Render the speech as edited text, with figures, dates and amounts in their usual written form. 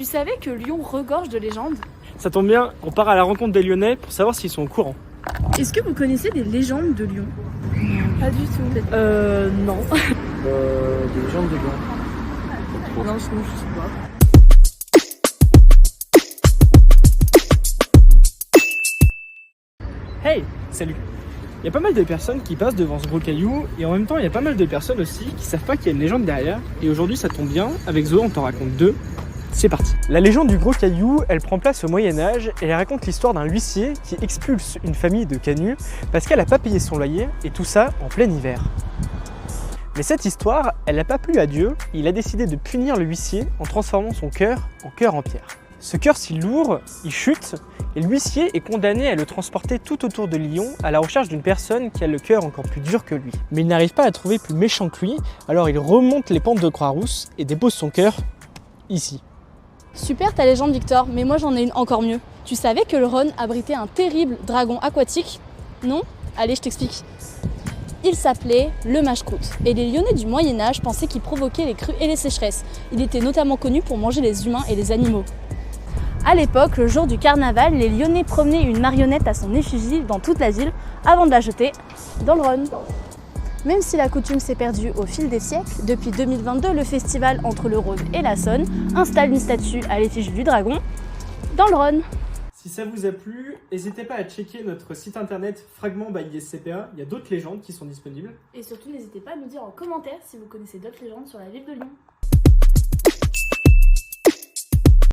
Tu savais que Lyon regorge de légendes? Ça tombe bien, on part à la rencontre des Lyonnais pour savoir s'ils sont au courant. Est-ce que vous connaissez des légendes de Lyon? Pas du tout. Non. Des légendes de Lyon. Non, je sais pas. Hey, salut. Il y a pas mal de personnes qui passent devant ce gros caillou et en même temps il y a pas mal de personnes aussi qui savent pas qu'il y a une légende derrière. Et aujourd'hui ça tombe bien, avec Zoé on t'en raconte deux. C'est parti. La légende du gros caillou, elle prend place au Moyen-Âge et elle raconte l'histoire d'un huissier qui expulse une famille de canuts parce qu'elle n'a pas payé son loyer et tout ça en plein hiver. Mais cette histoire, elle n'a pas plu à Dieu, il a décidé de punir le huissier en transformant son cœur en pierre. Ce cœur si lourd, il chute et l'huissier est condamné à le transporter tout autour de Lyon à la recherche d'une personne qui a le cœur encore plus dur que lui. Mais il n'arrive pas à trouver plus méchant que lui, alors il remonte les pentes de Croix-Rousse et dépose son cœur ici. Super ta légende Victor, mais moi j'en ai une encore mieux. Tu savais que le Rhône abritait un terrible dragon aquatique? Non? Allez, je t'explique. Il s'appelait le Mache-Croûte et les Lyonnais du Moyen-Âge pensaient qu'il provoquait les crues et les sécheresses. Il était notamment connu pour manger les humains et les animaux. À l'époque, le jour du carnaval, les Lyonnais promenaient une marionnette à son effigie dans toute la ville avant de la jeter dans le Rhône. Même si la coutume s'est perdue au fil des siècles, depuis 2022, le festival entre le Rhône et la Saône installe une statue à l'effigie du dragon dans le Rhône. Si ça vous a plu, n'hésitez pas à checker notre site internet Fragment by ISCPA, il y a d'autres légendes qui sont disponibles. Et surtout, n'hésitez pas à nous dire en commentaire si vous connaissez d'autres légendes sur la ville de Lyon.